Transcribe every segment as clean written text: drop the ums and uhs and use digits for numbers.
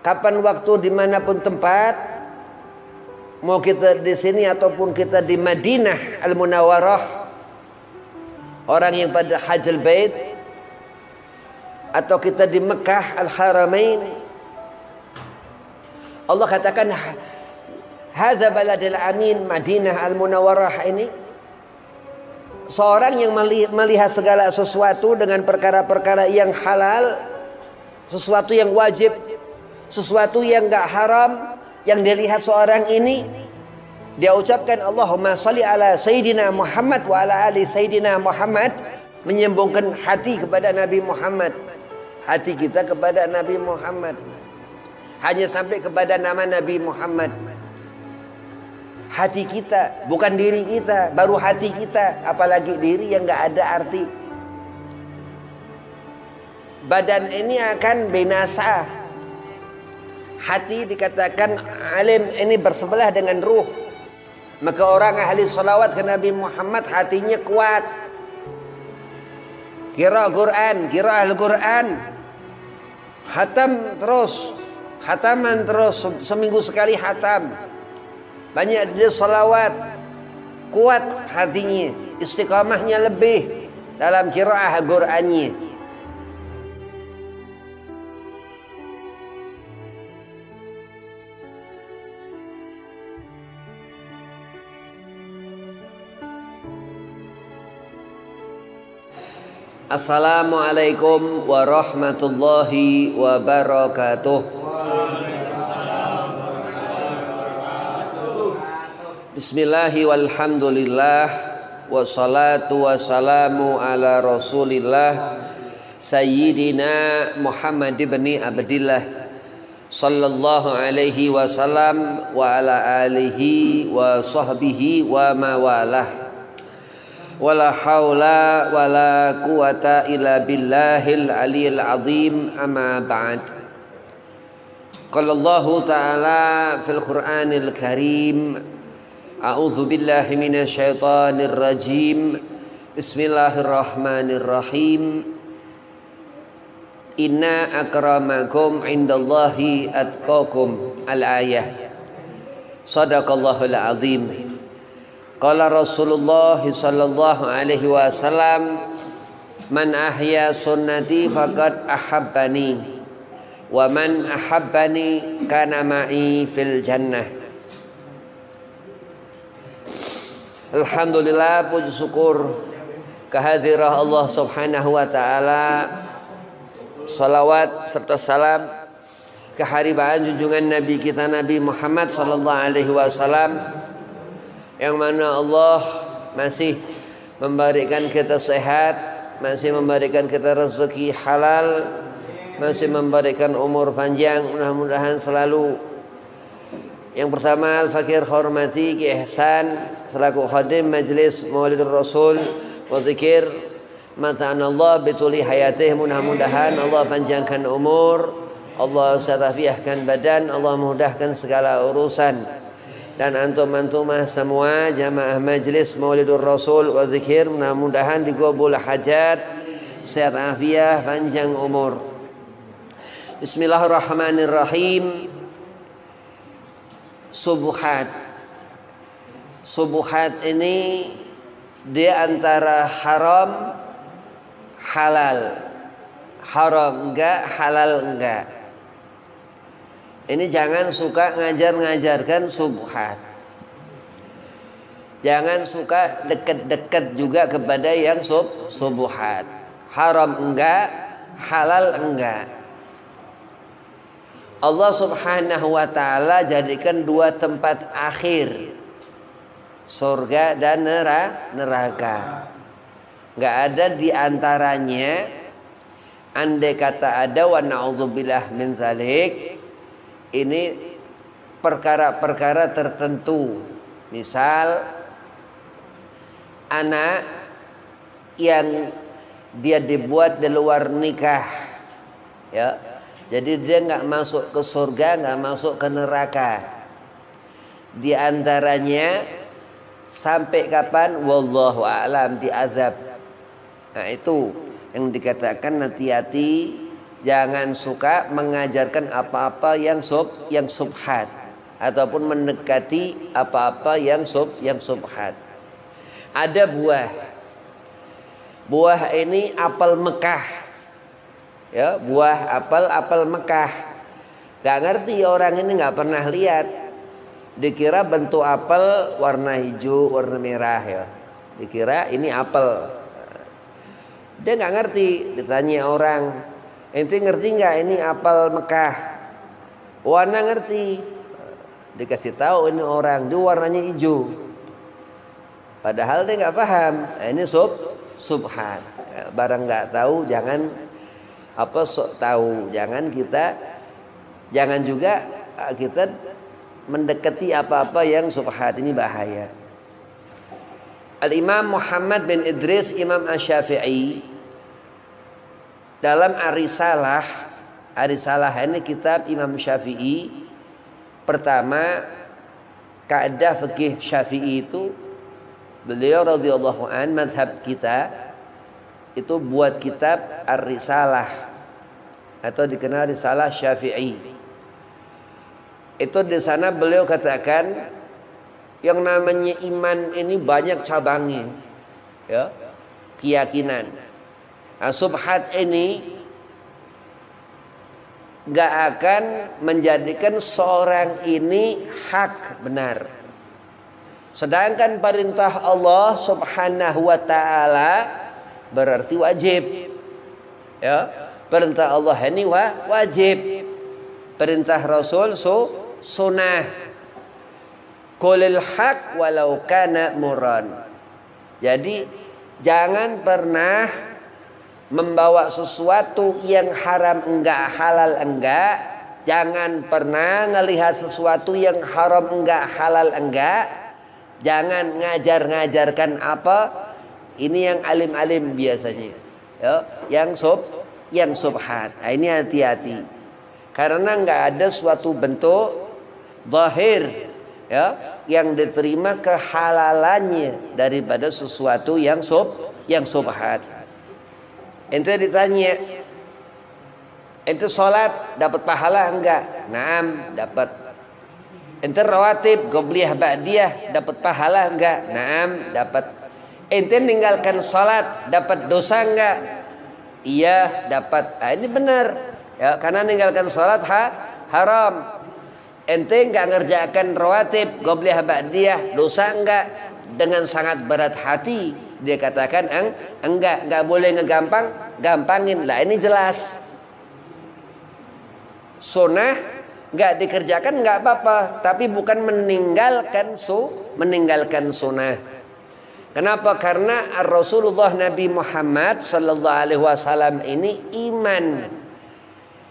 Kapan waktu, dimanapun tempat, mau kita di sini ataupun kita di Madinah Al-Munawwarah, orang yang pada Hajjul Bait, atau kita di Mekah Al-Haramain, Allah katakan hadza baladil amin, Madinah Al-Munawwarah ini seorang yang melihat segala sesuatu dengan perkara-perkara yang halal, sesuatu yang wajib, sesuatu yang enggak haram, yang dilihat seorang ini, dia ucapkan Allahumma shalli ala Sayyidina Muhammad wa ala ali Sayyidina Muhammad, menyambungkan hati kepada Nabi Muhammad, hati kita kepada Nabi Muhammad, hanya sampai kepada nama Nabi Muhammad. Hati kita, bukan diri kita, baru hati kita, apalagi diri yang enggak ada arti. Badan ini akan binasa. Hati dikatakan alim ini bersebelah dengan ruh. Maka orang ahli salawat ke Nabi Muhammad hatinya kuat. Kira Quran, kira Al-Quran, khataman terus, seminggu sekali khatam. Banyak dia salawat, kuat hatinya, istiqamahnya lebih dalam qiraah Al-Qurannya. Assalamualaikum warahmatullahi wabarakatuh. Bismillahi walhamdulillah, wassalatu wassalamu ala rasulillah Sayyidina Muhammad ibn Abdillah sallallahu alaihi wasallam wa ala alihi wa sahbihi wa mawalah. Wala haula wala quwata illa billahil aliyil azim, amma ba'd. Qala Allah ta'ala fil Qur'anil Karim, a'udzu billahi minasy syaithanir rajim. Bismillahirrahmanirrahim. Inna akramakum indallahi atqakum. Al-ayah. Shadaqallahul azim. Qala Rasulullah sallallahu alaihi wasallam, man ahya sunnati faqad ahabbani wa man ahabbani kana ma'i fil jannah. Alhamdulillah, puji syukur kehadiran Allah Subhanahu wa taala. Salawat serta salam keharibaan junjungan Nabi kita Nabi Muhammad sallallahu alaihi wasallam, yang mana Allah masih memberikan kita sehat, masih memberikan kita rezeki halal, masih memberikan umur panjang, mudah-mudahan selalu. Yang pertama, Al-Fakir hormati Ki Ihsan selaku khadim Majlis Maulidur Rasul wa Zikir, mata'an Allah bituli hayatih, mudah-mudahan Allah panjangkan umur, Allah sarafiahkan badan, Allah mudahkan segala urusan. Dan antum-antumah semua jamaah Majlis Maulidur Rasul wa Zikir, mudah-mudahan digabul hajat, sehat afiah, panjang umur. Bismillahirrahmanirrahim. Subuhat ini di antara haram halal, haram enggak, halal enggak. Ini jangan suka ngajarkan subuhat. Jangan suka dekat-dekat juga kepada yang subuhat. Haram enggak, halal enggak. Allah Subhanahu wa taala jadikan dua tempat akhir, surga dan neraka. Enggak ada di antaranya, andai kata ada, wa na'udzubillah min zalik, ini perkara-perkara tertentu. Misal anak yang dia dibuat di luar nikah, ya, jadi dia nggak masuk ke surga, nggak masuk ke neraka. Di antaranya sampai kapan? Wallahu a'lam, diazab. Nah itu yang dikatakan hati-hati, jangan suka mengajarkan apa-apa yang subhat ataupun mendekati apa-apa yang subhat. Ada buah ini apel Mekah, ya, buah apel Mekah. Gak ngerti orang ini, nggak pernah lihat, dikira bentuk apel warna hijau warna merah, ya, dikira ini apel. Dia nggak ngerti, ditanya orang, ente ngerti nggak ini apel Mekah? Warna ngerti, dikasih tahu ini orang, dia warnanya hijau. Padahal dia nggak paham. Nah, ini subhat. Barang nggak tahu jangan sok tahu. Jangan juga kita mendekati apa-apa yang subhat, ini bahaya. Al-Imam Muhammad bin Idris Imam Asy-Syafi'i dalam Ar-Risalah ini kitab Imam Syafi'i, pertama kaidah fikih Syafi'i itu beliau radhiyallahu an mazhab kita itu buat kitab Ar-Risalah atau dikenal Risalah Syafi'i. Itu di sana beliau katakan yang namanya iman ini banyak cabangnya, ya, keyakinan. Nah, subhat ini gak akan menjadikan seorang ini hak benar. Sedangkan perintah Allah Subhanahu wa ta'ala berarti wajib, ya, perintah Allah ini wajib, perintah Rasul sunnah. Qulil haq walau kana muran. Jadi jangan pernah membawa sesuatu yang haram enggak, halal enggak. Jangan pernah ngelihat sesuatu yang haram enggak, halal enggak. Jangan ngajarkan apa. Ini yang alim-alim biasanya, ya, yang subhat. Nah, ini hati-hati. Karena enggak ada suatu bentuk zahir, ya, yang diterima kehalalannya daripada sesuatu yang subhat. Ente ditanya, ente sholat dapat pahala enggak? Naam, dapat. Ente rawatib qobliyah ba'diyah dapat pahala enggak? Naam, dapat. Ente meninggalkan sholat dapat dosa enggak? Iya, dapat. Nah, ini benar, ya, karena meninggalkan sholat haram. Ente enggak ngerjakan rawatib qobliyah ba'diyah, dosa enggak? Dengan sangat berat hati dia katakan enggak boleh gampangin. Lah ini jelas. Sunnah enggak dikerjakan enggak apa-apa, tapi bukan meninggalkan sunnah. Kenapa? Karena Rasulullah Nabi Muhammad sallallahu alaihi wasallam ini iman,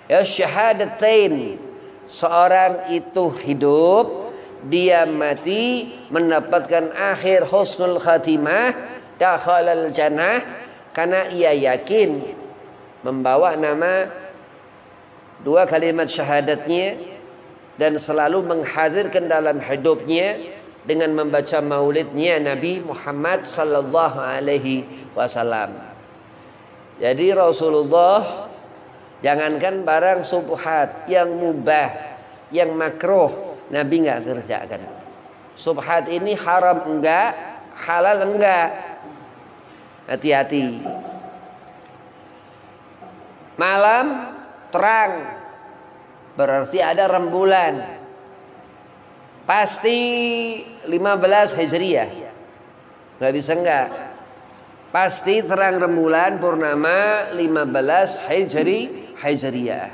ya, syahadatain. Seorang itu hidup, dia mati, mendapatkan akhir husnul khatimah, dakhalal jannah, karena ia yakin membawa nama dua kalimat syahadatnya dan selalu menghadirkan dalam hidupnya dengan membaca maulidnya Nabi Muhammad sallallahu alaihi wasallam. Jadi Rasulullah jangankan barang subhat, yang mubah, yang makruh, Nabi enggak kerjakan. Subhat ini haram enggak, halal enggak. Hati-hati. Malam terang berarti ada rembulan. Pasti 15 Hijriah. Enggak bisa enggak. Pasti terang rembulan purnama 15 Hijriah.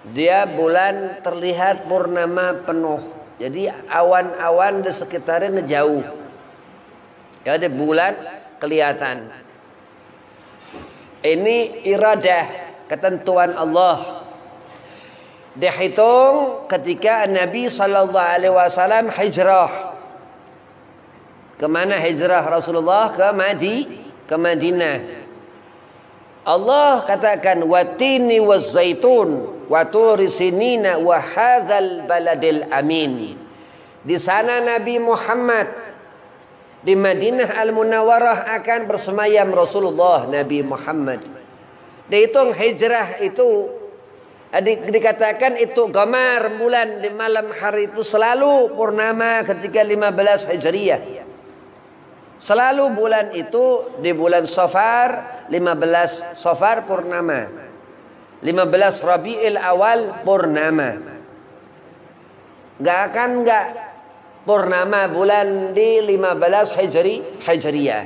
Dia bulan terlihat purnama penuh. Jadi awan-awan di sekitarnya ngejauh. Ya, ada bulan kelihatan. Ini iradah, ketentuan Allah. Dihitung ketika Nabi sallallahu alaihi wasallam hijrah. Kemana hijrah Rasulullah? Ke Madinah. Allah katakan watini wazzaitun wa turi sinina wa hadzal baladil amin. Di sana Nabi Muhammad Di Madinah Al-Munawwarah akan bersemayam Rasulullah Nabi Muhammad. Dihitung hijrah itu dikatakan itu gamar bulan di malam hari itu selalu purnama ketika 15 Hijriah. Selalu bulan itu di bulan Safar, 15 Safar purnama. 15 Rabiul Awal purnama. Enggak purnama bulan di 15 Hijriah.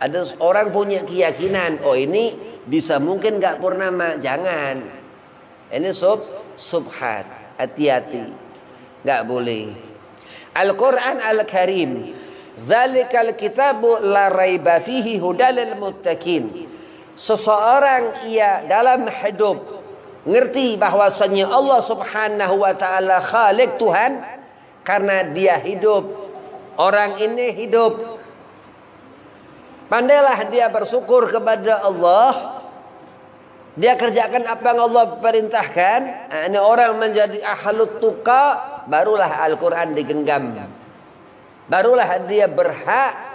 Ada orang punya keyakinan, oh ini bisa mungkin enggak purnama, jangan. Ini subhat, hati-hati. Enggak boleh. Al-Qur'an Al-Karim, "Dzalikal kitabu la raiba fihi hudalil muttaqin." Seseorang ia dalam hidup ngerti bahwasanya Allah Subhanahu wa taala Khalik Tuhan karena dia hidup. Orang ini hidup. Pandailah dia bersyukur kepada Allah. Dia kerjakan apa yang Allah perintahkan. Ini orang menjadi ahlut tuqa, barulah Al-Quran digenggam. Barulah dia berhak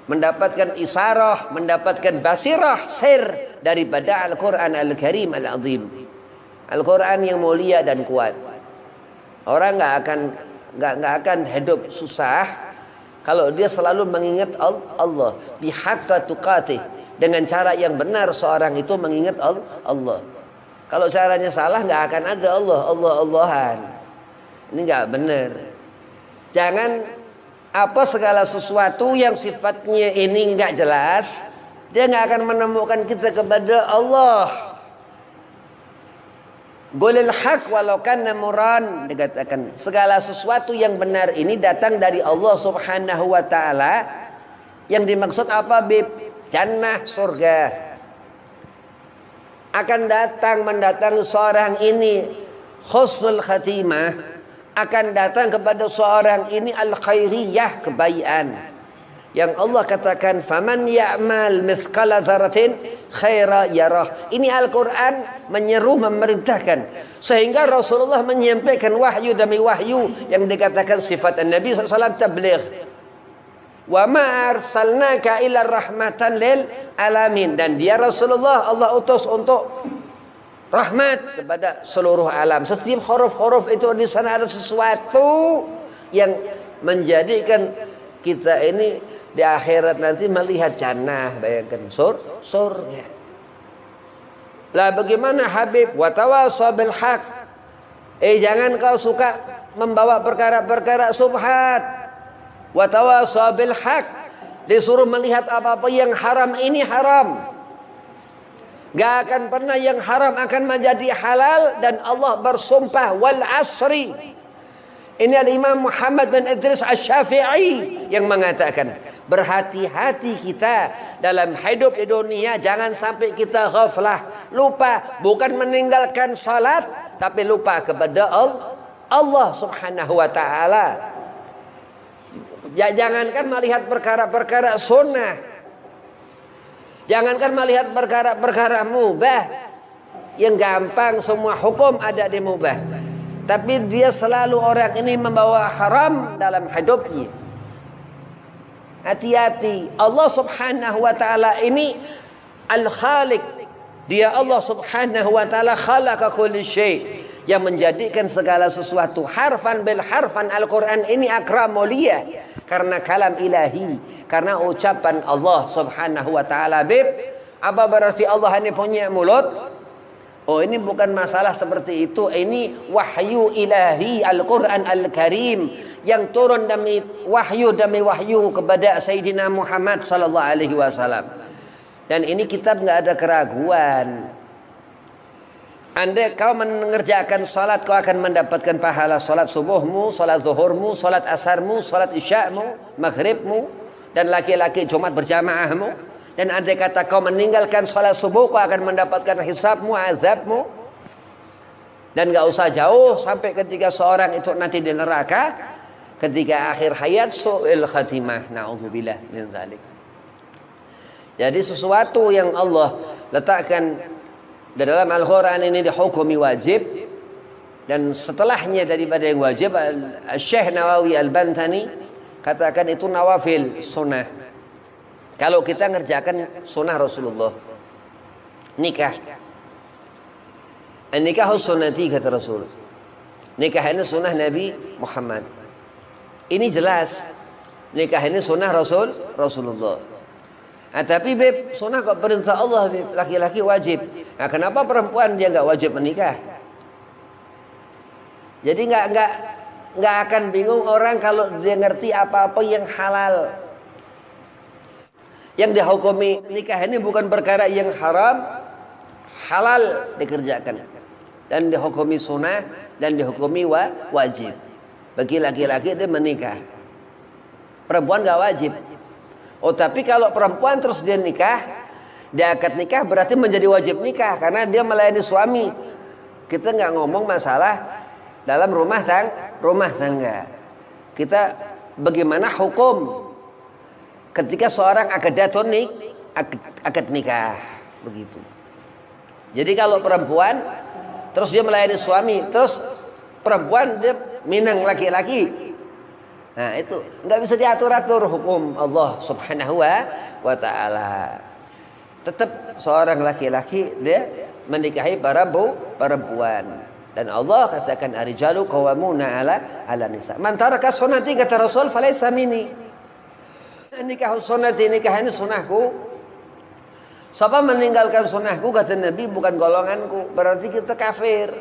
mendapatkan isarah, mendapatkan basirah, sir daripada Al-Quran Al-Karim Al-Azim. Al-Quran yang mulia dan kuat. Orang nggak akan hidup susah kalau dia selalu mengingat Allah. Bihaqqa tuqatih, dengan cara yang benar seorang itu mengingat Allah. Kalau caranya salah nggak akan ada Allahan. Ini nggak benar. Jangan apa segala sesuatu yang sifatnya ini nggak jelas, dia nggak akan menemukan kita kepada Allah. Qulil haq walau kana muran, dikatakan segala sesuatu yang benar ini datang dari Allah Subhanahu wa taala. Yang dimaksud apa, Bib? Jannah, surga. Akan mendatang seorang ini husnul khatimah, akan datang kepada seorang ini al-khairiyah, kebaikan. Yang Allah katakan, faman ya'mal mithqala dzarratin khaira yarah. Ini Al-Quran menyeru, memerintahkan. Sehingga Rasulullah menyampaikan wahyu demi wahyu yang dikatakan sifat Nabi SAW tabligh. Wa ma arsalnaka illa rahmatan lil alamin. Dan dia Rasulullah Allah utus untuk rahmat kepada seluruh alam. Setiap huruf-huruf itu di sana ada sesuatu yang menjadikan kita ini di akhirat nanti melihat jannah, bayangkan surga. Lah bagaimana Habib? Wa tawasaw bil haq. Jangan kau suka membawa perkara-perkara subhat. Wa tawasaw bil haq. Disuruh melihat apa-apa yang haram ini haram. Gak akan pernah yang haram akan menjadi halal. Dan Allah bersumpah wal asri. Ini Al-Imam Muhammad bin Idris Asy-Syafi'i yang mengatakan, berhati-hati kita dalam hidup di dunia, jangan sampai kita ghaflah, lupa, bukan meninggalkan salat, tapi lupa kepada Allah Subhanahu wa taala. Ya, jangankan melihat perkara-perkara sunnah, jangankan melihat perkara-perkara mubah yang gampang, semua hukum ada di mubah. Tapi dia selalu orang ini membawa haram dalam hidupnya. Hati-hati. Allah Subhanahu wa taala ini Al-Khaliq. Dia Allah Subhanahu wa taala khalaqa kulli syai', yang menjadikan segala sesuatu harfan bil harfan. Al-Qur'an ini akram, mulia karena kalam ilahi, karena ucapan Allah Subhanahu wa taala. Bib, apa berarti Allah ini punya mulut? Oh, ini bukan masalah seperti itu. Ini wahyu ilahi Al-Quran Al-Karim yang turun demi wahyu kepada Sayyidina Muhammad sallallahu alaihi wasallam. Dan ini kitab nggak ada keraguan. Anda kau mengerjakan salat, kau akan mendapatkan pahala salat subuhmu, salat zuhurmu, salat asarmu, salat isya'mu, maghribmu, dan laki-laki Jumat berjamaahmu. Dan andai kata kau meninggalkan salat subuh, kau akan mendapatkan hisabmu, azabmu. Dan gak usah jauh sampai ketika seorang itu nanti di neraka, ketika akhir hayat, su'il khatimah. Na'udzubillah min dzalik. Jadi sesuatu yang Allah letakkan di dalam Al-Quran ini dihukumi wajib. Dan setelahnya daripada yang wajib, Syekh Nawawi Al-Bantani katakan itu nawafil, sunnah. Kalau kita ngerjakan sunnah Rasulullah, nikah. Nikah sunnati kata Rasul. Nikah ini sunnah Nabi Muhammad. Ini jelas. Nikah ini sunnah Rasulullah. Nah, tapi beb, sunnah kok perintah Allah beb, laki-laki wajib. Nah, kenapa perempuan dia nggak wajib menikah? Jadi nggak akan bingung orang kalau dia ngerti apa-apa yang halal. Yang dihukumi nikah ini bukan perkara yang haram, halal dikerjakan. Dan dihukumi sunnah dan dihukumi wajib. Bagi laki-laki dia menikah. Perempuan nggak wajib. Oh, tapi kalau perempuan terus dia nikah, dia akad nikah berarti menjadi wajib nikah karena dia melayani suami. Kita nggak ngomong masalah dalam rumah tangga. Kita bagaimana hukum ketika seorang akad nikah begitu. Jadi kalau perempuan terus dia melayani suami, terus perempuan dia minang laki-laki. Nah, itu nggak bisa diatur-atur hukum Allah Subhanahu wa taala. Tetap seorang laki-laki dia menikahi para perempuan. Dan Allah katakan ar-rijalu qawwamuna 'ala nisa. Man taraka sunnati kata Rasul falaysa minni. Nikah sunnati, nikah ini sunnahku. Siapa meninggalkan sunnahku kata Nabi bukan golonganku, berarti kita kafir.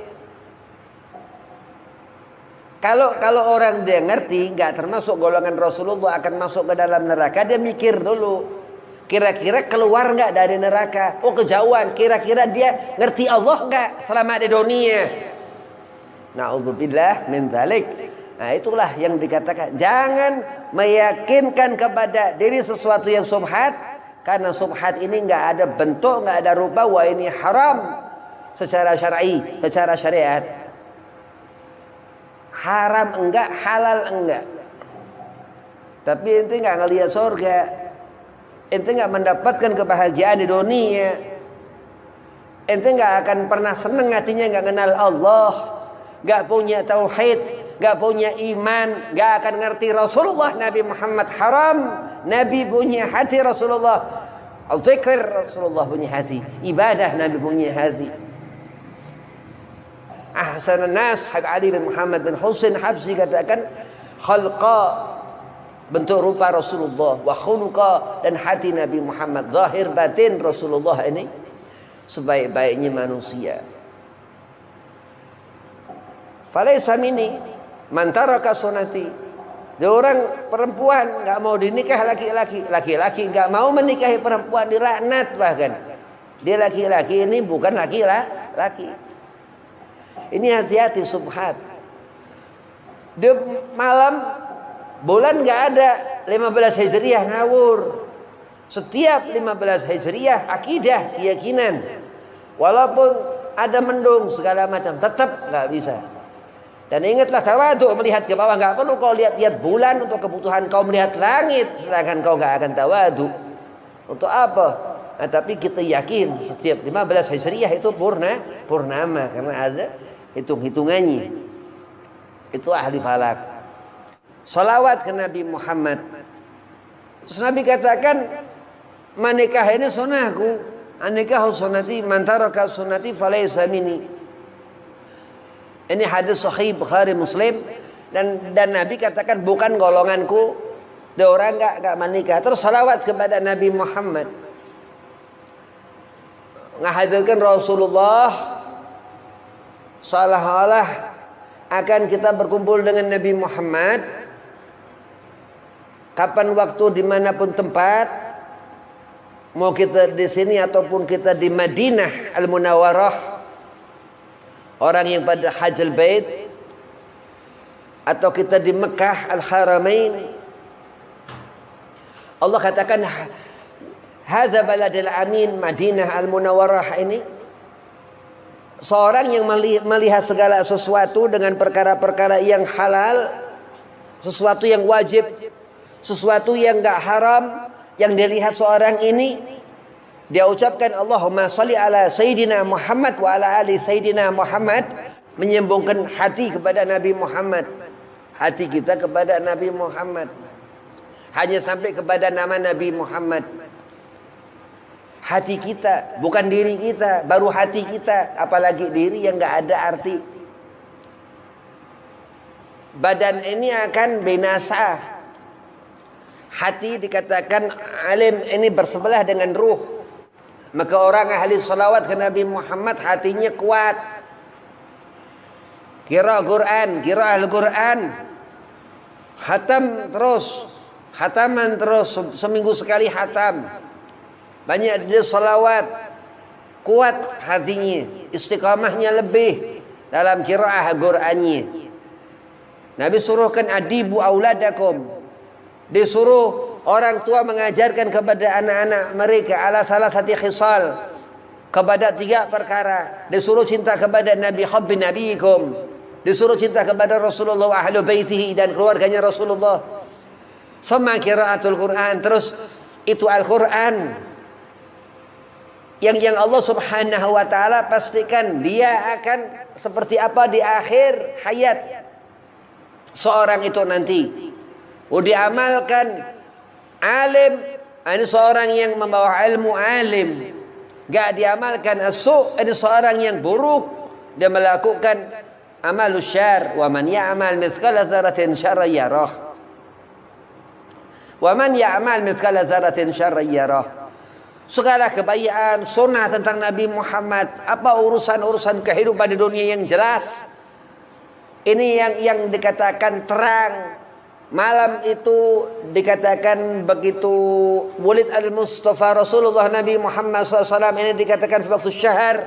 Kalau orang dia ngerti nggak termasuk golongan Rasulullah akan masuk ke dalam neraka, dia mikir dulu. Kira-kira keluar nggak dari neraka? Oh, kejauhan. Kira-kira dia ngerti Allah nggak selama di dunia? Na'udzubillah min dzalik. Nah, itulah yang dikatakan jangan meyakinkan kepada diri sesuatu yang subhat, karena subhat ini nggak ada bentuk, nggak ada rupa. Wah, ini haram secara syar'i, secara syariat. Haram enggak, halal enggak. Tapi ente nggak ngelihat surga, ente nggak mendapatkan kebahagiaan di dunia, ente nggak akan pernah senang hatinya nggak kenal Allah, nggak punya tauhid, nggak punya iman, nggak akan ngerti Rasulullah Nabi Muhammad haram. Nabi punya hati Rasulullah, al-zikr Rasulullah punya hati, ibadah Nabi punya hati. Ahsanan nas Habib Ali bin Muhammad bin Husain Habsyi katakan khalqa, bentuk rupa Rasulullah, wa khuluqa, dan hati Nabi Muhammad, zahir batin Rasulullah ini sebaik-baiknya manusia. Falaysa minni man taraka sunnati. Dia orang perempuan nggak mau dinikah laki-laki, laki-laki nggak mau menikahi perempuan dilaknat bahkan. Dia laki-laki ini bukan laki-laki. Ini hati-hati subhat. Dia malam bulan nggak ada 15 Hijriah ngawur. Setiap 15 Hijriah akidah, keyakinan. Walaupun ada mendung segala macam, tetap nggak bisa. Dan ingatlah tawadhu, melihat ke bawah, nggak perlu kau lihat-lihat bulan untuk kebutuhan kau melihat langit, sedangkan kau nggak akan tawadhu. Untuk apa? Nah, tapi kita yakin setiap 15 Hijriah itu purnama karena ada hitung-hitungannya. Itu ahli falak. Salawat ke Nabi Muhammad. Terus Nabi katakan, "Menikah ini sunnahku, anikah sunnati, man taraka sunnati falaysa minni." Ini hadis sahih Bukhari Muslim, dan Nabi katakan bukan golonganku. Dia orang enggak menikah. Terus salawat kepada Nabi Muhammad. Ngahadirkan Rasulullah seolah-olah akan kita berkumpul dengan Nabi Muhammad kapan waktu dimanapun tempat, mau kita di sini ataupun kita di Madinah Al-Munawwarah, orang yang pada Hajjul Bait, atau kita di Mekah Al-Haramain. Allah katakan hadza baladil amin, Madinah Al-Munawwarah ini seorang yang melihat segala sesuatu dengan perkara-perkara yang halal, sesuatu yang wajib, sesuatu yang enggak haram, yang dilihat seorang ini, dia ucapkan Allahumma shalli ala Sayyidina Muhammad wa ala ali Sayyidina Muhammad, menyambungkan hati kepada Nabi Muhammad, hati kita kepada Nabi Muhammad. hanya sampai kepada nama Nabi Muhammad. Hati kita, bukan diri kita, baru hati kita, apalagi diri yang enggak ada arti. Badan ini akan binasa. Hati dikatakan alim ini bersebelah dengan ruh. Maka orang ahli salawat ke Nabi Muhammad hatinya kuat. Kira Quran, kira Al-Quran. Hataman terus, seminggu sekali hatam. Banyak dia salawat. Kuat hatinya, istiqamahnya lebih dalam qiraah Qurannya. Nabi suruhkan adibu auladakum. Disuruh orang tua mengajarkan kepada anak-anak mereka ala salasati khisal, kepada 3 perkara. Disuruh cinta kepada Nabi, hubbi nabiyikum. Disuruh cinta kepada Rasulullah wa ahlu baitihi, dan keluarganya Rasulullah. Sama qiraatul Quran. Terus itu Al-Quran yang Allah subhanahu wa ta'ala pastikan dia akan seperti apa di akhir hayat seorang itu nanti. Diamalkan. Alim, ini seorang yang membawa ilmu alim. Gak diamalkan as-su', ini seorang yang buruk. Dia melakukan amalus syar. Wa man ya'mal mithqala dzarratin syarran yarah. Wa man ya'mal mithqala dzarratin syarran yarah. Segala kebaikan, sunnah tentang Nabi Muhammad, apa urusan-urusan kehidupan di dunia yang jelas. Ini yang dikatakan terang. Malam itu dikatakan begitu Wulid al-Mustafa Rasulullah Nabi Muhammad SAW, ini dikatakan waktu syahar.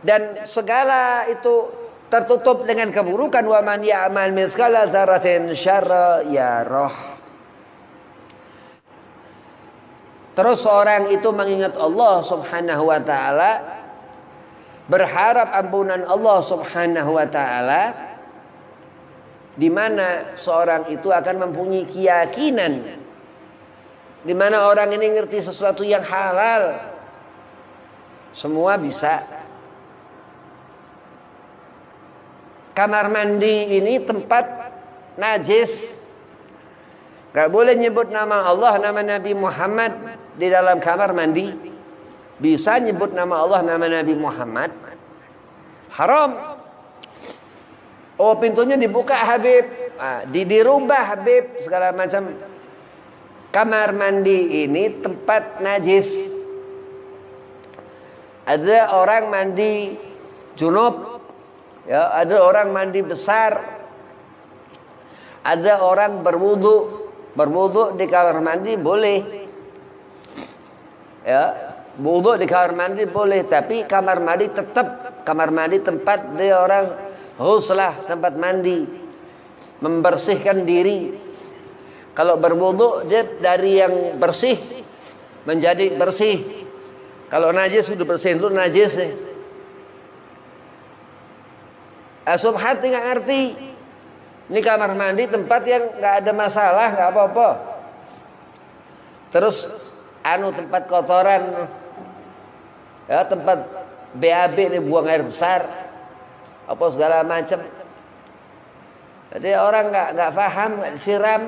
Dan segala itu tertutup dengan keburukan. Wa man ya'mal mithqala dzarratin syarran yarah. Terus orang itu mengingat Allah subhanahu wa ta'ala, berharap ampunan Allah subhanahu wa ta'ala, di mana seorang itu akan mempunyai keyakinan, di mana orang ini ngerti sesuatu yang halal, semua bisa. Kamar mandi ini tempat najis, gak boleh nyebut nama Allah, nama Nabi Muhammad di dalam kamar mandi. Bisa nyebut nama Allah, nama Nabi Muhammad, haram. Oh, pintunya dibuka Habib, dirubah Habib, segala macam. Kamar mandi ini tempat najis. Ada orang mandi junub, ya, ada orang mandi besar, ada orang berwudu di kamar mandi boleh, ya, wudu di kamar mandi boleh, tapi kamar mandi tetap kamar mandi tempat dia orang huslah, tempat mandi, membersihkan diri. Kalau berwudu dia dari yang bersih menjadi bersih. Kalau najis sudah bersihin dulu najis. Subhat nggak ngerti. Ini kamar mandi tempat yang nggak ada masalah, nggak apa-apa. Terus tempat kotoran, ya, tempat BAB ini buang air besar, apa segala macam. Jadi orang nggak paham, nggak disiram.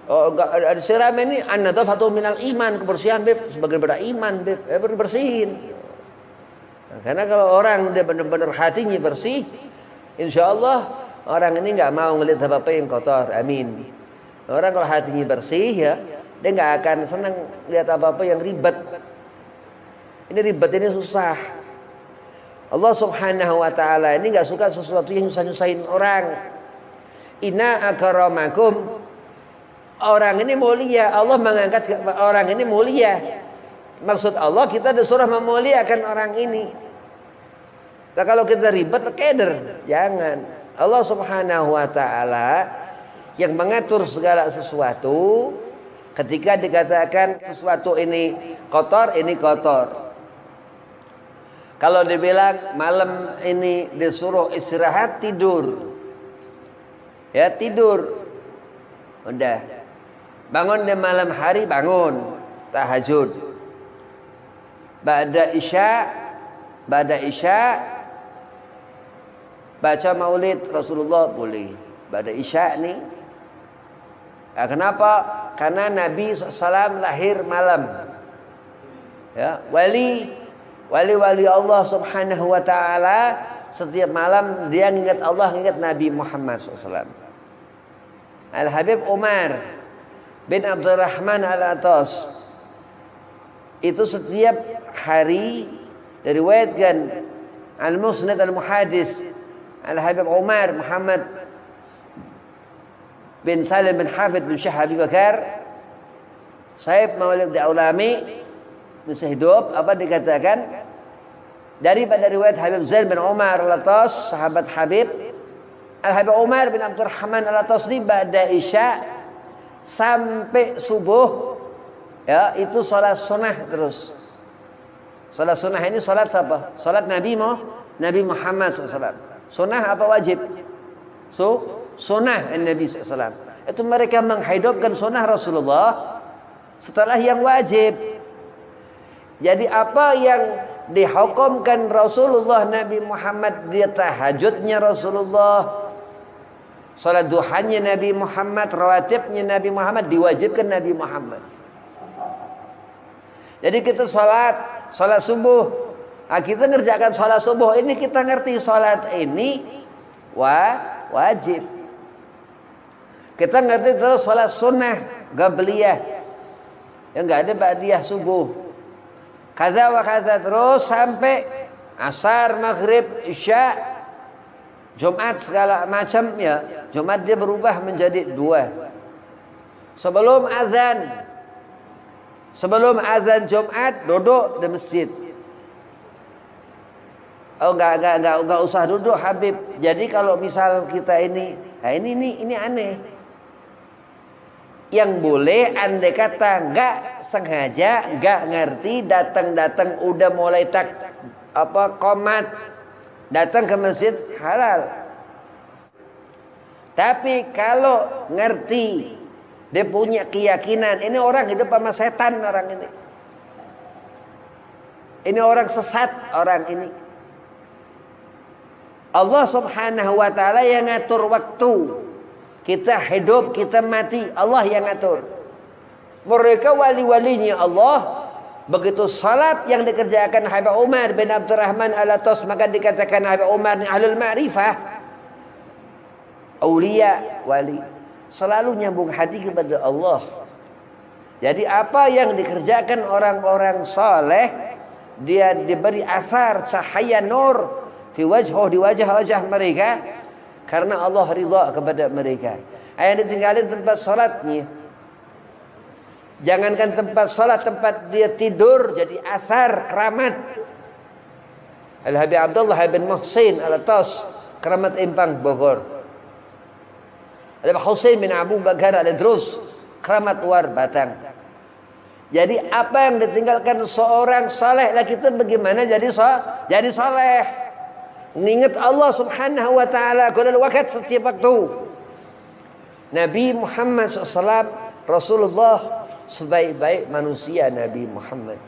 Oh, nggak disiram ini an-nadhafatu minal iman, kebersihan beb sebagai daripada iman beb, bersihin. Nah, karena kalau orang dia benar-benar hatinya bersih, insya Allah orang ini nggak mau ngelihat apa-apa yang kotor. Amin. Orang kalau hatinya bersih, ya, dia nggak akan senang lihat apa-apa yang ribet. Ini ribet, ini susah. Allah subhanahu wa ta'ala ini gak suka sesuatu yang nyusah-nyusahin orang. Inna akramakum, orang ini mulia, Allah mengangkat orang ini mulia. Maksud Allah kita disuruh memuliakan orang ini. Nah, kalau kita ribet, keder, jangan. Allah subhanahu wa ta'ala yang mengatur segala sesuatu. Ketika dikatakan sesuatu ini kotor, ini kotor. Kalau dibilang malam ini disuruh istirahat, tidur. Ya, tidur. Udah. Bangun di malam hari, bangun. Tahajud. Ba'da isya baca maulid Rasulullah boleh. Ba'da isya nih Kenapa? Karena Nabi SAW lahir malam. Ya, wali Allah Subhanahu wa taala setiap malam dia ingat Allah, ingat Nabi Muhammad SAW. Al-Habib Umar bin Abdurrahman Al-Atas itu setiap hari diriwayatkan Al-Musnad Al-Muhadis Al-Habib Umar Muhammad bin Salim bin Hafid bin Syekh Habib Bakar Saib Maulid Daulami masih hidup, apa dikatakan daripada riwayat Habib Zain bin Umar Al-Atas, sahabat Habib Al-Habib Umar bin Abdurrahman Al-Atas ini ba'da Isya sampai subuh, ya, itu salat sunnah terus. Salat sunnah ini salat siapa? Salat Nabi Muhammad SAW. Sunnah apa wajib? Sunnah Nabi SAW. Itu mereka menghidupkan sunnah Rasulullah setelah yang wajib. Jadi apa yang dihukumkan Rasulullah Nabi Muhammad, dia tahajudnya Rasulullah, salat duhanya Nabi Muhammad, rawatibnya Nabi Muhammad, diwajibkan Nabi Muhammad. Jadi kita salat subuh, kita ngerjakan salat subuh ini, kita ngerti salat ini wajib. Kita ngerti terus salat sunnah qabliyah, yang enggak ada ba'diyah subuh. Kaza wa kaza terus sampai asar, maghrib, isya, Jumat segala macam, ya. Jumat dia berubah menjadi 2. Sebelum azan Jumat duduk di masjid. Oh, enggak usah duduk Habib. Jadi kalau misal kita ini aneh. Yang boleh andai kata enggak sengaja, enggak ngerti, datang udah mulai komat, datang ke masjid halal. Tapi kalau ngerti, dia punya keyakinan ini orang hidup sama setan, orang ini. Ini orang sesat, orang ini. Allah Subhanahu wa taala yang ngatur waktu. Kita hidup, kita mati, Allah yang ngatur. Mereka wali-walinya Allah. Begitu salat yang dikerjakan Habib Umar bin Abdurrahman Al-Atas, maka dikatakan Habib Umar ni ahlul ma'rifah, aulia, wali. Selalu nyambung hati kepada Allah. Jadi apa yang dikerjakan orang-orang saleh, dia diberi asar cahaya nur di wajah-wajah mereka, karena Allah ridha kepada mereka. Yang ditinggalin tempat salatnya. Jangankan tempat salat, tempat dia tidur jadi asar keramat. Al-Habib Abdullah bin Muhsin Al-Atas, keramat Impang Bogor. Al-Habib Husain bin Abu Bakar Al-Idrus, keramat War Batang. Jadi apa yang ditinggalkan seorang saleh, lah kita bagaimana jadi saleh? Mengingat Allah Subhanahu wa taala kullu waqt, setiap waktu. Nabi Muhammad SAW, Rasulullah sebaik-baik manusia. Nabi Muhammad,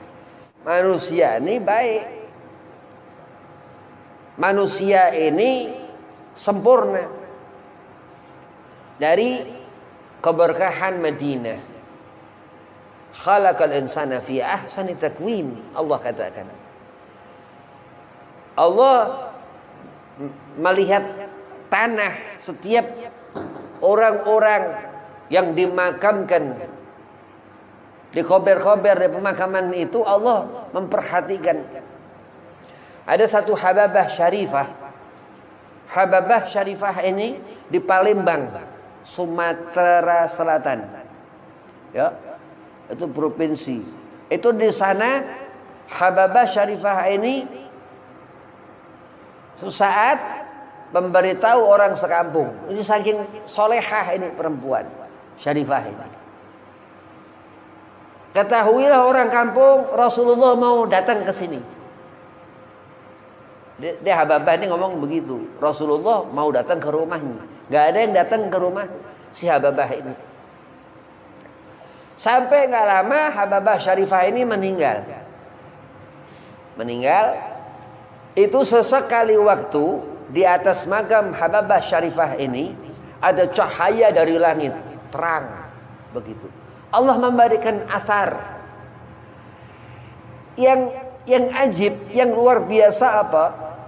manusia ini baik, manusia ini sempurna. Dari keberkahan Madinah, khalaqal insana fi ahsani takwim, Allah katakan. Allah melihat tanah, setiap orang-orang yang dimakamkan di kober-kober di pemakaman itu, Allah memperhatikan. Ada satu Hababah Syarifah. Hababah Syarifah ini di Palembang, Sumatera Selatan. Ya, itu provinsi. Itu di sana Hababah Syarifah ini sesaat memberitahu orang sekampung. Ini saking solehah ini perempuan Syarifah ini. Ketahuilah orang kampung, Rasulullah mau datang ke sini. Dia Hababah ini ngomong begitu. Rasulullah mau datang ke rumahnya. Gak ada yang datang ke rumah si Hababah ini. Sampai gak lama Hababah Syarifah ini meninggal. Itu sesekali waktu di atas makam Hababah Syarifah ini ada cahaya dari langit, terang. Begitu. Allah memberikan asar yang ajib, yang luar biasa apa?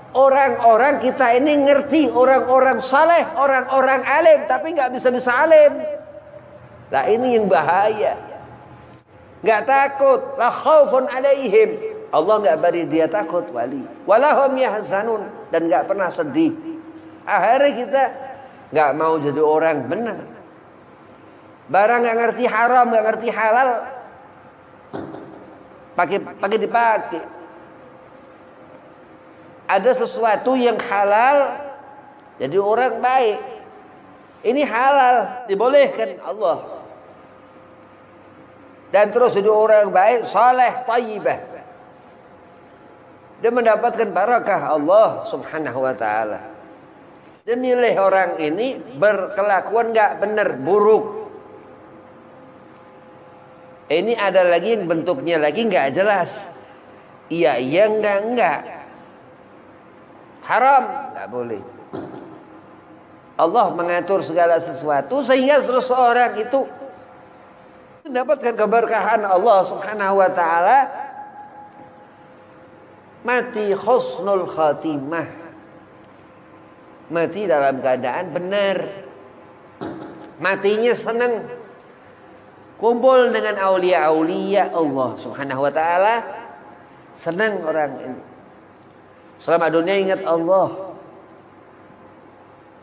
Orang-orang kita ini ngerti, orang-orang saleh, orang-orang alim, tapi nggak bisa-bisa alim. Nah ini yang bahaya. Nggak takut, la khaufun alaihim. Allah nggak beri dia takut wali. Walahum yahzanun, dan nggak pernah sedih. Akhirnya kita nggak mau jadi orang benar. Barang nggak ngerti haram, nggak ngerti halal, pakai dipakai. Ada sesuatu yang halal, jadi orang baik. Ini halal, dibolehkan Allah. Dan terus jadi orang baik, saleh, thayyibah. Dia mendapatkan barakah Allah subhanahu wa ta'ala. Dia milih orang ini berkelakuan gak benar, buruk. Ini ada lagi yang bentuknya lagi gak jelas. Iya, enggak. Haram, gak boleh. Allah mengatur segala sesuatu sehingga seseorang itu mendapatkan keberkahan Allah subhanahu wa ta'ala, mati husnul khatimah, mati dalam keadaan benar, matinya senang, kumpul dengan aulia-aulia Allah subhanahu wa ta'ala, senang orang ini. Selama dunia ingat Allah.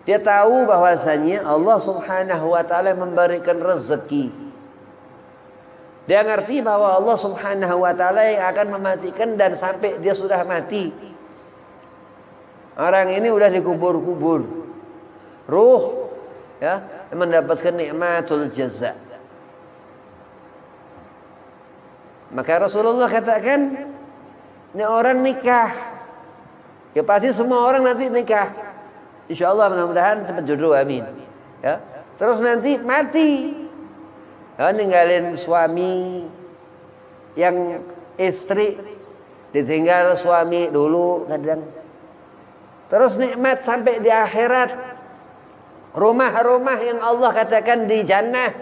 Dia tahu bahwasanya Allah subhanahu wa ta'ala memberikan rezeki. Dia ngerti bahwa Allah subhanahu wa ta'ala yang akan mematikan, dan sampai dia sudah mati, orang ini udah dikubur-kubur. Ruh ya mendapatkan nikmatul jaza. Maka Rasulullah katakan, ini orang nikah, ya pasti semua orang nanti nikah. InsyaAllah mudah-mudahan cepat jodoh, amin. Ya. Terus nanti mati, ya, ninggalin suami, yang istri ditinggal suami dulu kadang. Terus nikmat sampai di akhirat, rumah-rumah yang Allah katakan di jannah,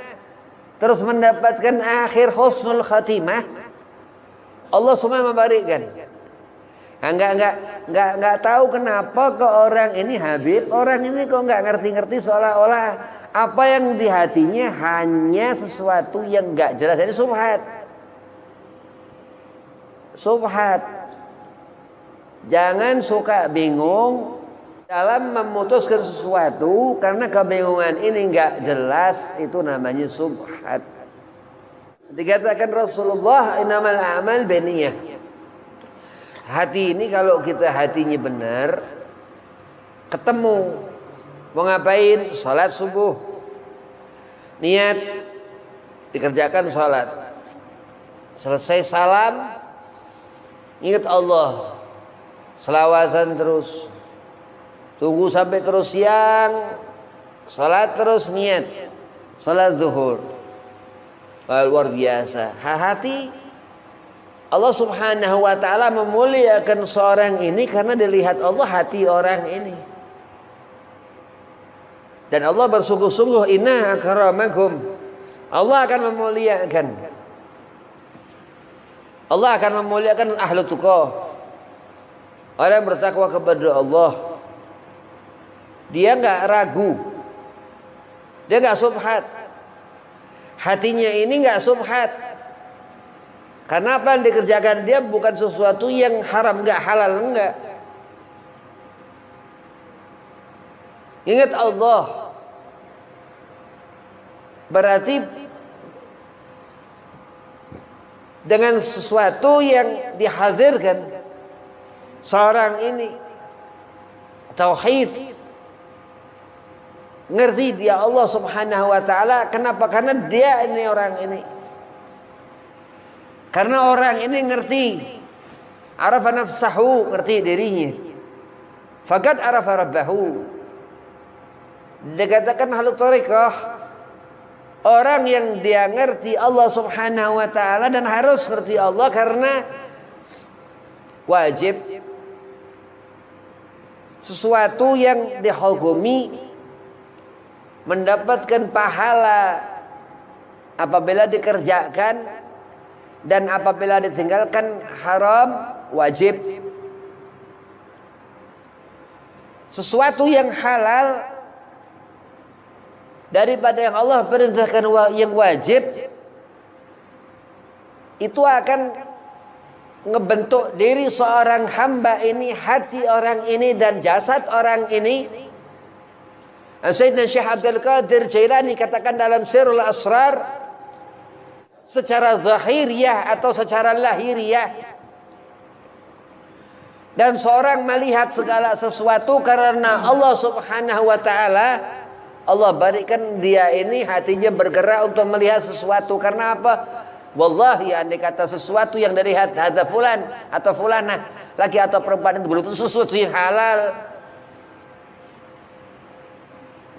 terus mendapatkan akhir husnul khatimah. Allah semua memberikan. Enggak tahu kenapa ke orang ini Habib, orang ini kok enggak ngerti-ngerti, seolah-olah apa yang di hatinya hanya sesuatu yang enggak jelas. Jadi subhat. Jangan suka bingung dalam memutuskan sesuatu, karena kebingungan ini enggak jelas, itu namanya subhat. Dikatakan Rasulullah, innamal a'mal binniyah. Hati ini kalau kita hatinya benar, ketemu mau ngapain, sholat subuh, niat dikerjakan sholat, selesai salam ingat Allah, selawatan terus, tunggu sampai terus siang, sholat terus, niat sholat zuhur. Luar biasa. Hati Allah subhanahu wa ta'ala memuliakan seorang ini karena dilihat Allah hati orang ini. Dan Allah bersungguh-sungguh, inna akramakum, Allah akan memuliakan. Allah akan memuliakan ahlu tuqah, orang yang bertakwa kepada Allah. Dia enggak ragu, dia enggak subhat. Hatinya ini enggak subhat. Karena apa yang dikerjakan dia bukan sesuatu yang haram, enggak halal, enggak. Ingat Allah. Berarti dengan sesuatu yang dihadirkan seorang ini tauhid, ngerti dia Allah subhanahu wa ta'ala. Kenapa? Karena dia ini orang ini. Karena orang ini ngerti, arafa nafsahu, ngerti dirinya. Faqad arafa rabbahu. Dikatakan ahlu thariqah, orang yang dia ngerti Allah subhanahu wa ta'ala, dan harus ngerti Allah karena wajib. Sesuatu yang dihukumi mendapatkan pahala apabila dikerjakan, dan apabila ditinggalkan haram, wajib. Sesuatu yang halal daripada yang Allah perintahkan yang wajib, itu akan ngebentuk diri seorang hamba ini, hati orang ini, dan jasad orang ini. Sayyidina Syekh Abdul Qadir Jailani katakan dalam Sirrul Asrar, secara zahiriyah atau secara lahiriah, dan seorang melihat segala sesuatu karena Allah Subhanahu wa taala, Allah berikan dia ini hatinya bergerak untuk melihat sesuatu. Karena apa? Wallahi, andai kata sesuatu yang dilihat hadza fulan atau fulanah, laki atau perempuan itu belum sesuatu yang halal.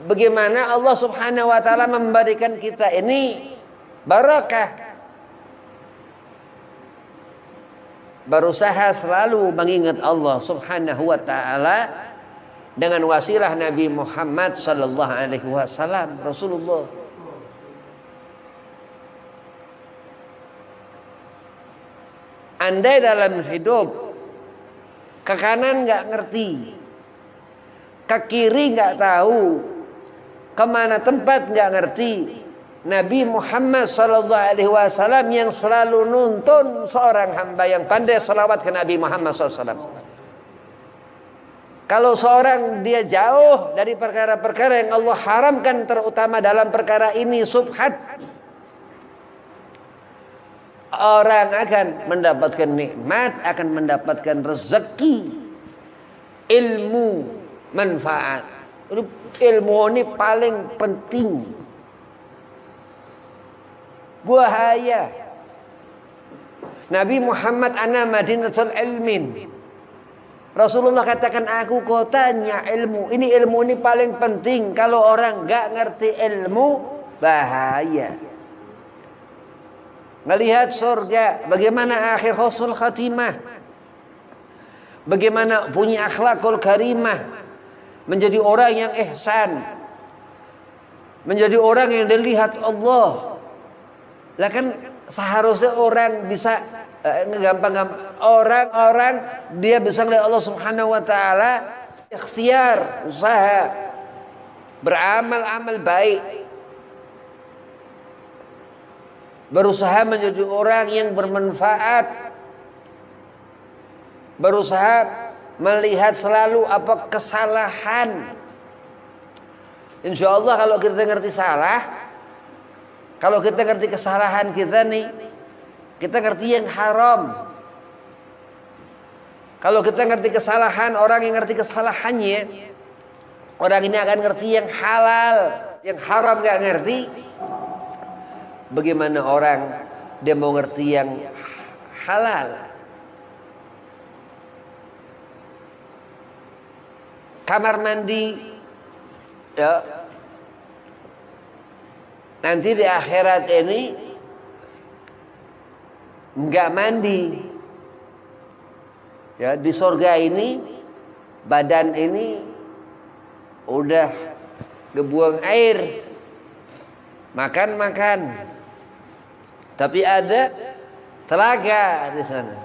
Bagaimana Allah Subhanahu wa taala memberikan kita ini barakah? Berusaha selalu mengingat Allah Subhanahu wa taala dengan wasilah Nabi Muhammad sallallahu alaihi wasallam, Rasulullah. Andai dalam hidup ke kanan nggak ngerti, ke kiri nggak tahu, kemana tempat nggak ngerti, Nabi Muhammad sallallahu alaihi wasallam yang selalu nuntun seorang hamba yang pandai selawat ke Nabi Muhammad sallallahu alaihi wasallam. Kalau seorang dia jauh dari perkara-perkara yang Allah haramkan, terutama dalam perkara ini subhat, orang akan mendapatkan nikmat, akan mendapatkan rezeki, ilmu, manfaat. Ilmu ini paling penting. Bahaya. Nabi Muhammad ana madinatul ilmin. Rasulullah katakan, aku kotanya ilmu. Ini ilmu ini paling penting. Kalau orang enggak ngerti ilmu, bahaya. Melihat surga, bagaimana akhir husnul khatimah, bagaimana punya akhlakul karimah, menjadi orang yang ihsan, menjadi orang yang dilihat Allah. Lah kan seharusnya orang bisa gampang-gampang, orang dia bisa melihat Allah Subhanahu wa taala, ikhtiar, usaha, beramal-amal baik, berusaha menjadi orang yang bermanfaat, berusaha melihat selalu apa kesalahan. Insya Allah kalau kita ngerti salah, kalau kita ngerti kesalahan kita nih, kita ngerti yang haram. Kalau kita ngerti kesalahan, orang yang ngerti kesalahannya, orang ini akan ngerti yang halal. Yang haram gak ngerti, bagaimana orang dia mau ngerti yang halal? Kamar mandi, ya, nanti di akhirat ini nggak mandi, ya, di surga ini badan ini udah ngebuang air, makan, tapi ada telaga di sana.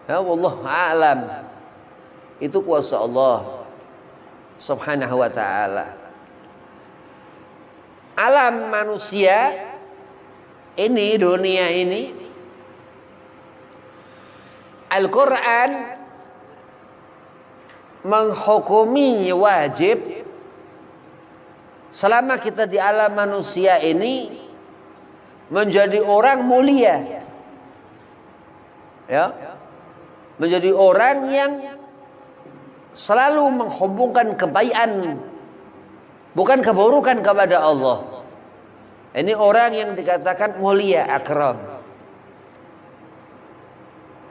Ya, wallahu a'lam. Itu kuasa Allah Subhanahu wa ta'ala. Alam manusia ini, dunia ini, Al-Quran menghukumi wajib selama kita di alam manusia ini menjadi orang mulia, ya, menjadi orang yang selalu menghubungkan kebaikan, bukan keburukan kepada Allah. Ini orang yang dikatakan mulia, akram.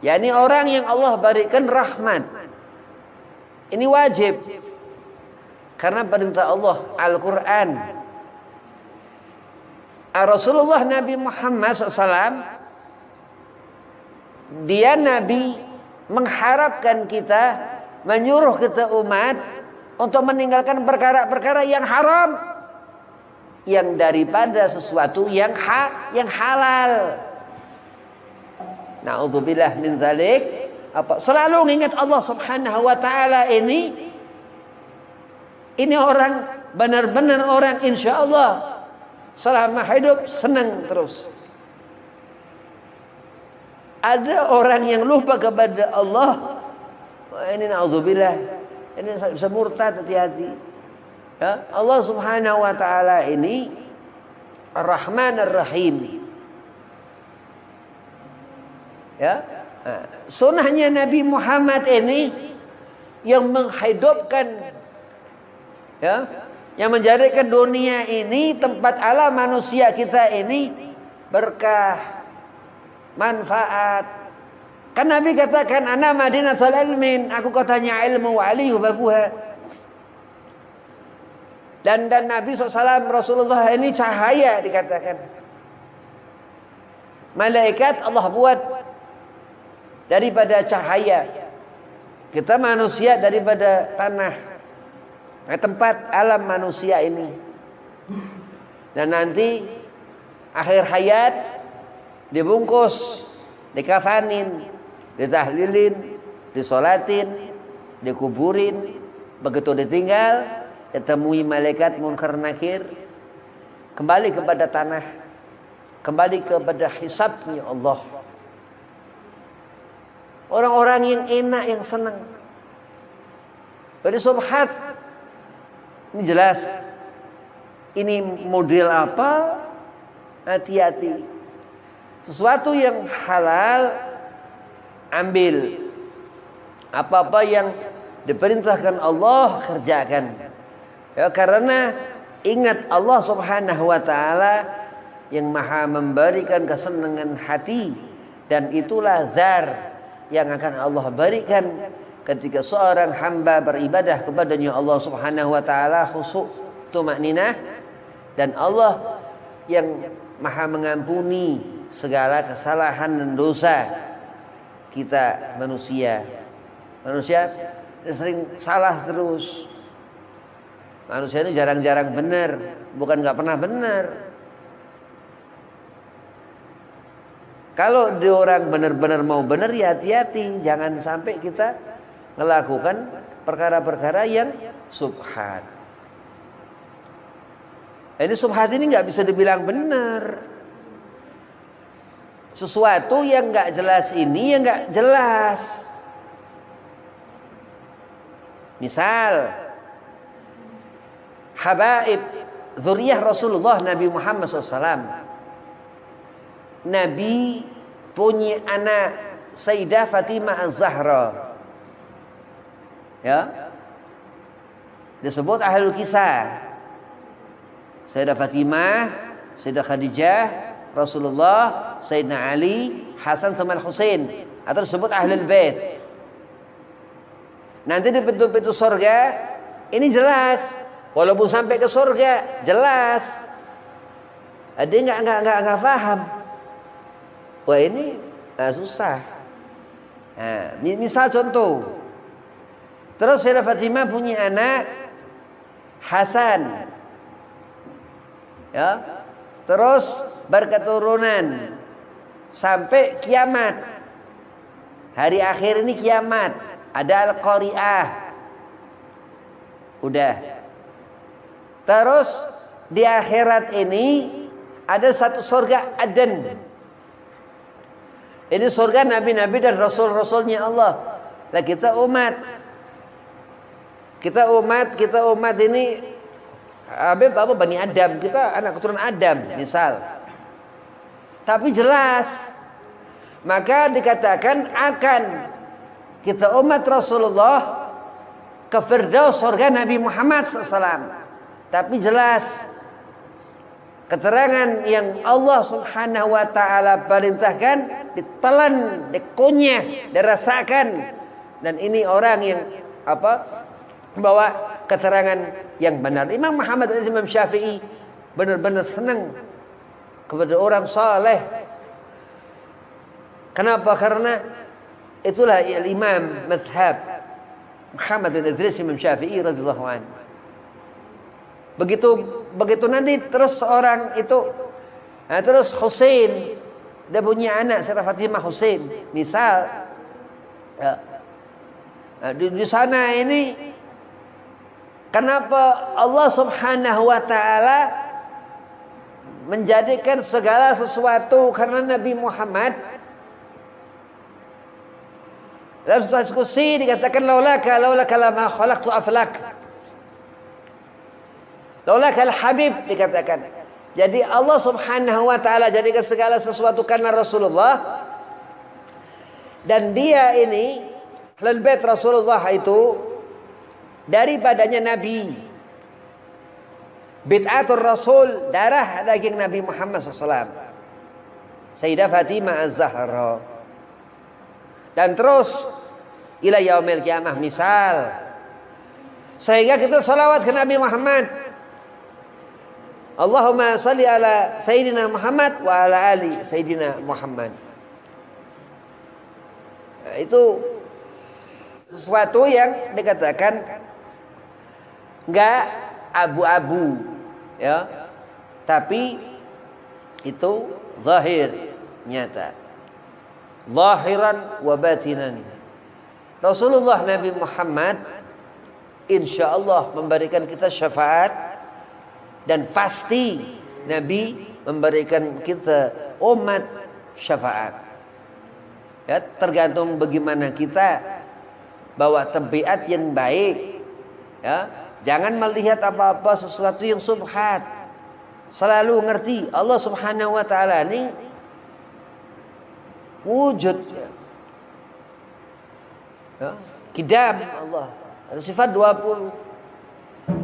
Ya, ini orang yang Allah berikan rahmat. Ini wajib. Karena perintah Allah, Al-Quran. Rasulullah Nabi Muhammad SAW, dia Nabi mengharapkan kita, menyuruh kita umat untuk meninggalkan perkara-perkara yang haram. yang daripada sesuatu yang halal. Na'udzubillah min dzalik. Selalu ingat Allah Subhanahu wa taala ini orang benar-benar orang insyaallah selama hidup senang terus. Ada orang yang lupa kepada Allah, ini na'udzubillah, ini bisa murtad, hati-hati. Ya, Allah Subhanahu wa taala ini Ar-Rahman Ar-Rahim. Ya. Sunnahnya Nabi Muhammad ini yang menghidupkan, ya, yang menjadikan dunia ini tempat alam manusia kita ini berkah, manfaat. Kan Nabi katakan ana madinatul ilmin, aku kotanya ilmu wa alihi babuha. Dan Nabi SAW Rasulullah ini cahaya dikatakan. Malaikat Allah buat daripada cahaya. Kita manusia daripada tanah. Tempat alam manusia ini. Dan nanti akhir hayat dibungkus, dikafanin, ditahlilin, disolatin, dikuburin. Begitu ditinggal, ditemui malaikat munkar nakir, kembali kepada tanah, kembali kepada hisabnya Allah. Orang-orang yang enak, yang senang. Jadi subhat ini jelas. Ini model apa? Hati-hati. Sesuatu yang halal ambil. Apa-apa yang diperintahkan Allah kerjakan. Ya, karena ingat Allah Subhanahu wa taala yang Maha memberikan kesenangan hati, dan itulah zar yang akan Allah berikan ketika seorang hamba beribadah kepadanya Allah Subhanahu wa taala khusyuk, tumakninah, dan Allah yang Maha mengampuni segala kesalahan dan dosa kita manusia. Manusia sering salah terus. Manusia ini jarang-jarang benar, bukan nggak pernah benar. Kalau dia orang benar-benar mau benar, ya hati-hati, jangan sampai kita melakukan perkara-perkara yang subhat. Ini subhat ini nggak bisa dibilang benar. Sesuatu yang nggak jelas ini yang nggak jelas. Misal, habaib zuriyah Rasulullah Nabi Muhammad SAW. Nabi punya anak Sayyidah Fatimah Az-Zahra. Ya. Disebut ahlul kisah. Sayyidah Fatimah, Sayyidah Khadijah, Rasulullah, Sayyidina Ali, Hasan sama Al-Husain, atau disebut ahlul bait. Nanti di pintu-pintu surga ini jelas. Walaupun sampai ke surga jelas. Ada enggak paham. Wah ini susah. Nah, misal contoh. Terus Sayyidah Fatimah punya anak Hasan. Ya. Terus berketurunan sampai kiamat. Hari akhir ini kiamat. Ada Al-Qari'ah. Udah. Terus di akhirat ini ada satu surga Aden. Ini surga nabi-nabi dan rasul-rasulnya Allah. Lah kita umat. Kita umat ini apa Bani Adam. Kita anak keturunan Adam misal. Tapi jelas. Maka dikatakan akan kita umat Rasulullah ke Firdaus surga Nabi Muhammad SAW. Tapi jelas keterangan yang Allah Subhanahu wa taala perintahkan ditelan, dikunyah, dirasakan, dan ini orang yang bawa keterangan yang benar. Imam Muhammad dan Imam Syafi'i benar-benar senang kepada orang saleh. Kenapa? Karena itulah Imam mazhab Muhammad bin Idris Imam Syafi'i radhiyallahu anhu. Begitu nanti terus orang itu, nah terus Husain, dia punya anak Sayyidah Fatimah Husain, misal, ya, nah, di sana ini, kenapa Allah Subhanahu Wa Taala menjadikan segala sesuatu karena Nabi Muhammad? Dalam surah Al-Qursi dikatakan laulaka lama khalaqtu aflak. Laulaka al-habib dikatakan. Jadi Allah Subhanahu wa taala jadikan segala sesuatu karena Rasulullah. Dan dia ini Ahlul Bait Rasulullah itu daripadanya Nabi. Bid'atul Rasul, darah daging Nabi Muhammad SAW. Sayyidah Fatimah Az-Zahra. Dan terus ila yaumil qiyamah, misal, sehingga kita salawat ke Nabi Muhammad. Allahumma salli ala Sayyidina Muhammad wa ala ali Sayyidina Muhammad. Nah, itu sesuatu yang dikatakan enggak abu-abu, ya, tapi itu zahir, nyata. Zahiran wa batinan. Rasulullah Nabi Muhammad insyaallah memberikan kita syafaat, dan pasti Nabi memberikan kita umat syafaat. Ya, tergantung bagaimana kita bawa tabiat yang baik. Ya, jangan melihat apa-apa sesuatu yang subhat. Selalu ngerti Allah Subhanahu wa taala ini wujud, ya. Kidam Allah, ada sifat 20,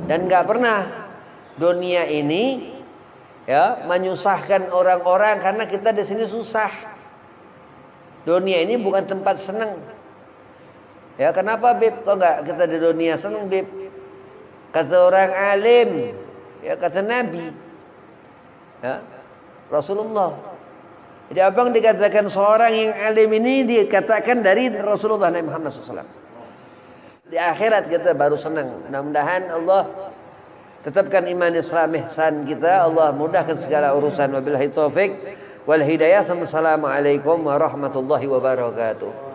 dan nggak pernah dunia ini, ya, menyusahkan orang-orang karena kita di sini susah. Dunia ini bukan tempat senang. Ya, kenapa Bib? Kok nggak kita di dunia senang, Bib? Kata orang alim, ya, kata Nabi, ya, Rasulullah. Jadi abang dikatakan seorang yang alim ini dikatakan dari Rasulullah Nabi Muhammad SAW. Di akhirat kita baru senang. Mudah-mudahan Allah tetapkan iman Islam ihsan kita. Allah mudahkan segala urusan. Wabillahi taufik wal hidayah. Assalamualaikum warahmatullahi wabarakatuh.